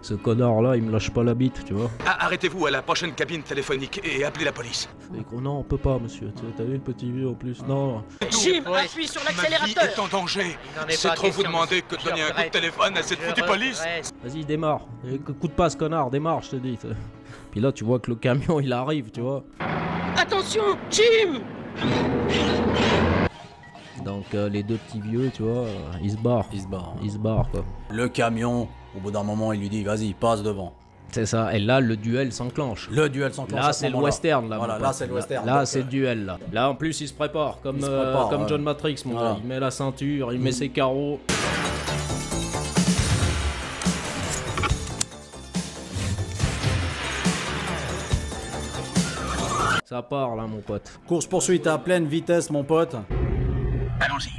ce connard là il me lâche pas la bite, tu vois. Arrêtez-vous à la prochaine cabine téléphonique et appelez la police. Et gros, non, on peut pas, monsieur, t'as vu le petit vieux en plus, non. Jim, appuie sur Ma vie l'accélérateur! est en danger. n'en est C'est pas trop vous question, demander que de donner un coup de téléphone à cette foutue police. Vas-y, démarre. Écoute pas ce connard, démarre, je te dis. Puis là, tu vois que le camion il arrive, tu vois. Attention, Jim! Donc les deux petits vieux, tu vois, ils se barrent. Il se barre. Ils se barrent, quoi. Le camion, au bout d'un moment, il lui dit vas-y, passe devant. C'est ça, et là, le duel s'enclenche. Le duel s'enclenche. Là, à ce c'est le moment-là. western, là. Voilà, mon là, pote. c'est le western. Là, Donc, c'est le duel, là. Là, en plus, il se prépare, comme, Il se prépare, comme ouais. John Matrix, mon Voilà. gars. Il met la ceinture, il met ses carreaux. Ça part, là, mon pote. Course-poursuite à pleine vitesse, mon pote. Allons-y.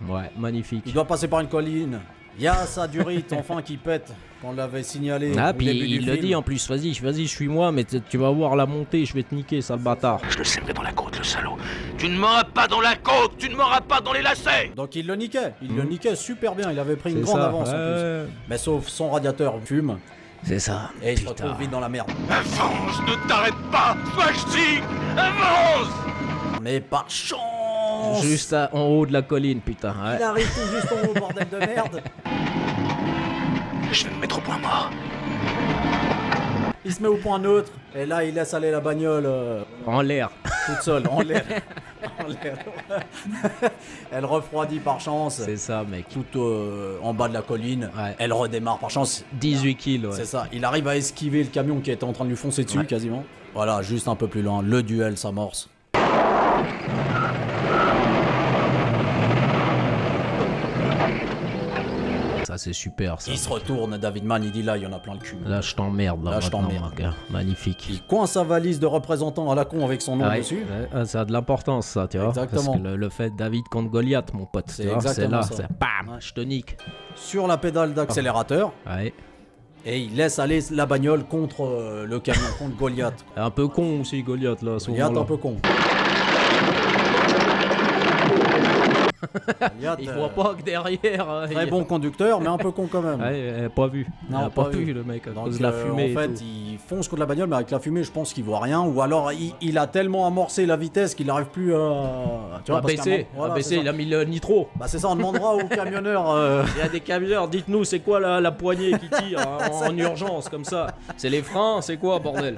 Ouais, magnifique. Il doit passer par une colline. Il y a sa durite, enfin, qui pète. Qu'on l'avait signalé. Ah, au puis début il du le film. dit en plus, vas-y, suis-moi, mais tu vas voir la montée, je vais te niquer, sale bâtard. Je le sèmerai dans la côte, le salaud. Tu ne m'auras pas dans la côte, tu ne m'auras pas dans les lacets. Donc il le niquait. Il le niquait super bien. Il avait pris une C'est grande ça, avance en ouais. plus. Mais sauf son radiateur fume. C'est ça. Et il se Putain. retrouve vite dans la merde. Avance, ne t'arrête pas, sois chic, avance. Mais par chance. Juste en haut de la colline, putain. Ouais. Il arrive tout juste en haut, bordel de merde. Je vais me mettre au point mort. Il se met au point neutre. Et là, il laisse aller la bagnole En l'air. toute seule, en l'air. En l'air. Elle refroidit par chance. C'est ça, mec. Tout en bas de la colline. Ouais. Elle redémarre par chance. 18 kills, ouais. C'est ça. Il arrive à esquiver le camion qui était en train de lui foncer dessus quasiment. Voilà, juste un peu plus loin. Le duel s'amorce. c'est super ça. Il se retourne, David Mann, il dit là, il y en a plein le cul. Là, je t'emmerde. Là, je t'emmerde. Magnifique. Il coince sa valise de représentant à la con avec son nom dessus. Ça a de l'importance, ça, tu vois. Exactement. Parce que le fait David contre Goliath, mon pote, c'est là, c'est bam, je te nique. Sur la pédale d'accélérateur. Ouais. Et il laisse aller la bagnole contre le camion, contre Goliath. Un peu con aussi, Goliath, là. Goliath, un peu con. Il voit pas que derrière. Très bon conducteur, mais un peu con quand même. Ouais, pas vu. Non, pas vu le mec. À cause de la fumée. En fait, il fonce contre la bagnole, mais avec la fumée, je pense qu'il voit rien. Ou alors, il a tellement amorcé la vitesse qu'il n'arrive plus à. Tu vois, baisser. Il a mis le nitro. Bah, c'est ça, on demandera aux camionneurs. Il y a des camionneurs, dites-nous, c'est quoi la poignée qui tire en urgence comme ça? C'est les freins, c'est quoi, bordel?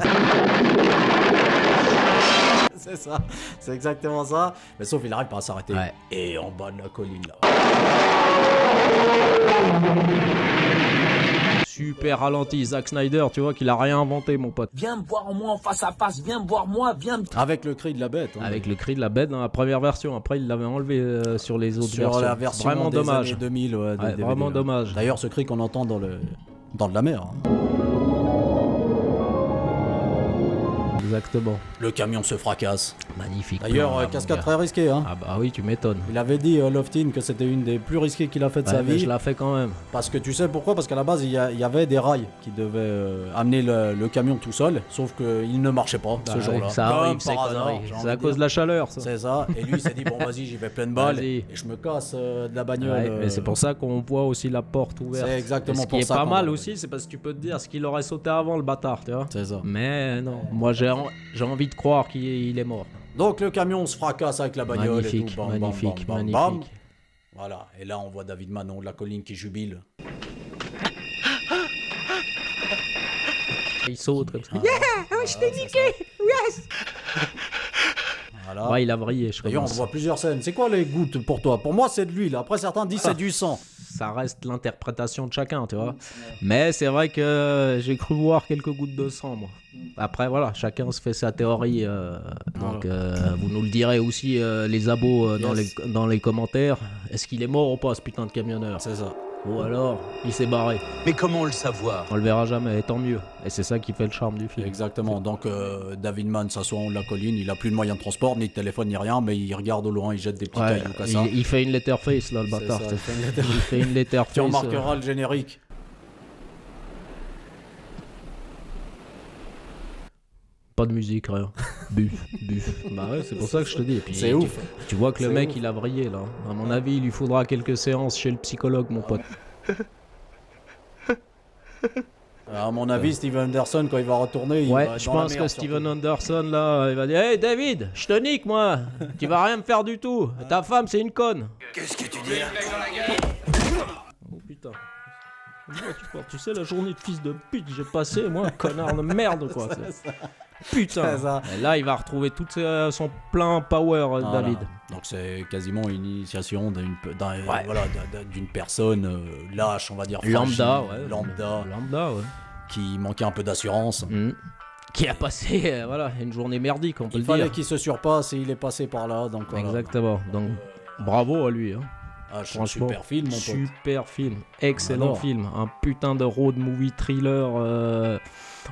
C'est ça, c'est exactement ça. Mais sauf il arrive pas à s'arrêter. Ouais. Et en bas de la colline là. Super ralenti, Zack Snyder, tu vois qu'il a rien inventé, mon pote. Viens me voir moi en face à face, viens me voir moi, viens. Avec le cri de la bête. Hein. Avec le cri de la bête dans la première version. Après, il l'avait enlevé sur les autres versions. Sur la version vraiment des dommage. Années 2000, vraiment dommage. D'ailleurs, ce cri qu'on entend dans de la mer. Hein. Exactement. Le camion se fracasse. Magnifique. D'ailleurs, cascade très risquée. Hein. Ah bah oui, tu m'étonnes. Il avait dit, Loftin, que c'était une des plus risquées qu'il a fait de sa vie. Je l'ai fait quand même. Parce que tu sais pourquoi? Parce qu'à la base, il y avait des rails qui devaient amener le camion tout seul. Sauf qu'il ne marchait pas ce jour-là. Ça arrive, c'est conneries. C'est à cause de la chaleur, ça. C'est ça. Et lui, il s'est dit, bon, vas-y, j'y vais pleine balle. Et je me casse de la bagnole. Mais c'est pour ça qu'on voit aussi la porte ouverte. C'est exactement pour ça. Ce qui est pas mal aussi, c'est parce que tu peux te dire ce qu'il aurait sauté avant, le bâtard, tu vois. C'est ça. Mais non, moi j'ai envie de croire qu'il est mort. Donc le camion se fracasse avec la bagnole magnifique, et tout. Magnifique. Voilà, et là on voit David Manon de la colline qui jubile. Il saute comme ça. Je t'ai niqué. Yes. Voilà. Ouais, il a vrillé, je crois. D'ailleurs, on voit plusieurs scènes. C'est quoi les gouttes pour toi? Pour moi, c'est de l'huile. Après, certains disent c'est du sang. Ça reste l'interprétation de chacun, tu vois. Mais c'est vrai que j'ai cru voir quelques gouttes de sang, moi. Après, voilà, chacun se fait sa théorie. Donc, vous nous le direz aussi, les abos, dans les commentaires. Est-ce qu'il est mort ou pas, ce putain de camionneur? C'est ça. Ou alors, il s'est barré. Mais comment le savoir? On le verra jamais, et tant mieux. Et c'est ça qui fait le charme du film. Exactement. Donc, David Mann s'assoit en haut de la colline. Il a plus de moyens de transport, ni de téléphone, ni rien. Mais il regarde au loin, il jette des petits cailloux comme ça. Il fait une letterface, là, le bâtard. Il fait une letterface. Tu remarqueras le générique. Pas de musique, rien. Buf. Bah ouais, c'est pour ça que je te dis. C'est ouf. Tu vois que le mec, il a vrillé, là. À mon avis, il lui faudra quelques séances chez le psychologue, mon pote. À mon avis, Steven Anderson, quand il va retourner, il va je pense que Steven Anderson, là, il va dire: hey David, je te nique, moi. Tu vas rien me faire du tout. Ta femme, c'est une conne. Qu'est-ce que tu dis? Oh putain. Tu sais la journée de fils de pute que j'ai passé, moi, connard de merde, quoi. Putain. Et là, il va retrouver tout son plein power, David. Donc c'est quasiment une initiation d'une personne lâche, on va dire. Lambda, qui manquait un peu d'assurance. Qui a passé une journée merdique, on peut le dire. Il fallait qu'il se surpasse et il est passé par là. Donc, exactement. Donc bravo à lui. Hein. Franchement, super film, mon pote. Super film, excellent film, un putain de road movie thriller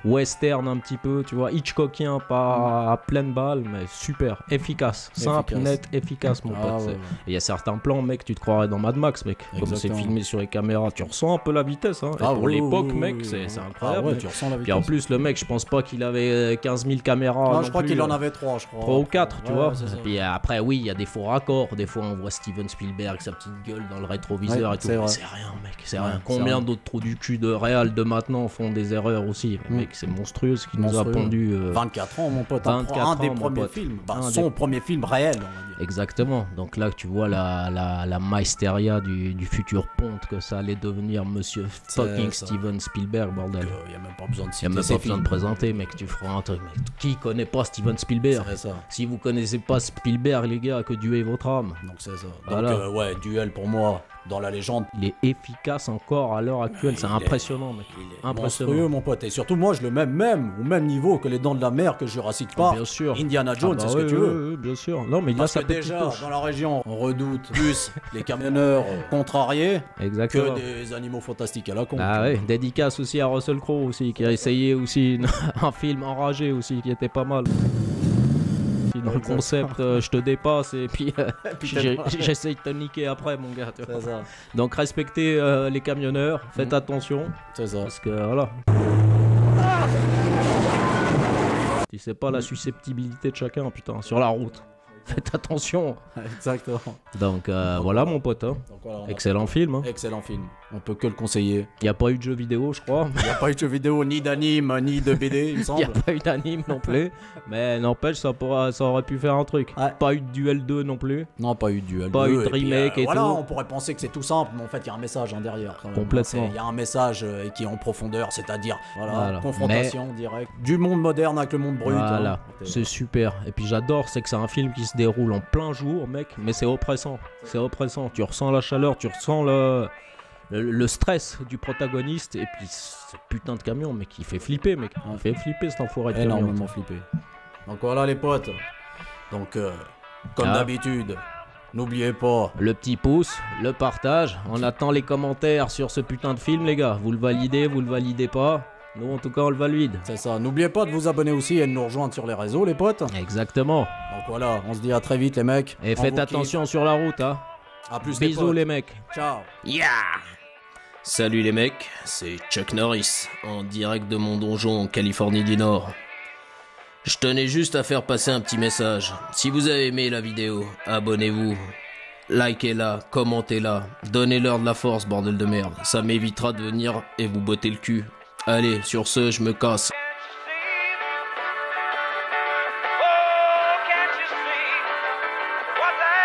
western un petit peu, tu vois, Hitchcockien, pas à pleine balle, mais super, efficace, simple, net, efficace, mon pote. Il y a certains plans, mec, tu te croirais dans Mad Max, mec. Comme c'est filmé sur les caméras, tu ressens un peu la vitesse, hein. Pour l'époque, mec, c'est incroyable. Tu ressens la vitesse. Puis en plus, le mec, je pense pas qu'il avait 15 000 caméras. Non, je crois qu'il en avait 3, je crois. 3 ou 4, tu vois. Et puis après, oui, il y a des faux raccords. Des fois, on voit Steven Spielberg, sa petite gueule dans le rétroviseur et tout. Mais c'est rien, mec, c'est rien. Combien d'autres trous du cul de réal de maintenant font des erreurs aussi? Mec, c'est monstrueux ce qui nous a pondu. 24 ans, mon pote. 24 un des premiers films. Son premier film réel, on va dire. Exactement. Donc là, tu vois la maestria du futur ponte que ça allait devenir monsieur fucking Steven Spielberg, bordel. Il n'y a même pas besoin de citer. Il n'y a même pas besoin de présenter, mec. Tu feras un truc. Mec. Qui connaît pas Steven Spielberg? Si vous connaissez pas Spielberg, les gars, que Dieu est votre âme. Donc c'est ça. Donc, Duel pour moi. dans la légende. Il est efficace encore à l'heure actuelle, c'est impressionnant, mec. Impressionnant. Monstrueux, mon pote. Et surtout, moi, je le mets même au même niveau que les Dents de la Mer, que Jurassic Park, bien sûr. Indiana Jones, c'est ce que tu veux. Bien sûr. Non, mais il a Parce sa que petite déjà, touche. dans la région, on redoute plus les camionneurs contrariés Exactement. que des animaux fantastiques à la con. Ah ouais, dédicace aussi à Russell Crowe aussi, qui a essayé aussi un film Enragé aussi, qui était pas mal. Dans le concept, je te dépasse et puis j'essaye de te niquer après, mon gars. C'est ça. Donc respectez les camionneurs, faites attention. C'est ça. Parce que voilà. Tu sais pas la susceptibilité de chacun, putain, sur la route. Faites attention. Exactement. Donc voilà, mon pote. Hein. Donc, voilà, excellent film. Hein. Excellent film. On peut que le conseiller. Il n'y a pas eu de jeu vidéo, je crois. Il n'y a pas eu de jeu vidéo, ni d'anime, ni de BD, il me semble. Il n'y a pas eu d'anime non plus. Mais n'empêche, ça aurait pu faire un truc. Ouais. Pas eu de Duel 2 non plus. Non, pas eu de Duel 2. Pas eu de remake et voilà, tout. On pourrait penser que c'est tout simple, mais en fait, il y a un message derrière. Quand même. Complètement. Il y a un message qui est en profondeur, c'est-à-dire Voilà. confrontation directe du monde moderne avec le monde brut. Voilà, hein. c'est super. Et puis j'adore, c'est que c'est un film qui se déroule en plein jour, mec, mais c'est oppressant. C'est oppressant. Tu ressens la chaleur, tu ressens le stress du protagoniste, et puis ce putain de camion, mec, il fait flipper, mec. Il fait flipper cet enfoiré de camion. Énormément flipper. Donc voilà les potes. Donc comme d'habitude, n'oubliez pas le petit pouce, le partage. On attend les commentaires sur ce putain de film, les gars. Vous le validez pas. Nous, en tout cas, on le valide. C'est ça. N'oubliez pas de vous abonner aussi et de nous rejoindre sur les réseaux, les potes. Exactement. Donc voilà, on se dit à très vite, les mecs. Et faites attention sur la route, hein. À plus, bisous, les mecs. Ciao. Yeah. Salut les mecs, c'est Chuck Norris, en direct de mon donjon en Californie du Nord. Je tenais juste à faire passer un petit message. Si vous avez aimé la vidéo, abonnez-vous. Likez-la, commentez-la, donnez-leur de la force, bordel de merde. Ça m'évitera de venir et vous botter le cul. Allez, sur ce, je me casse. What the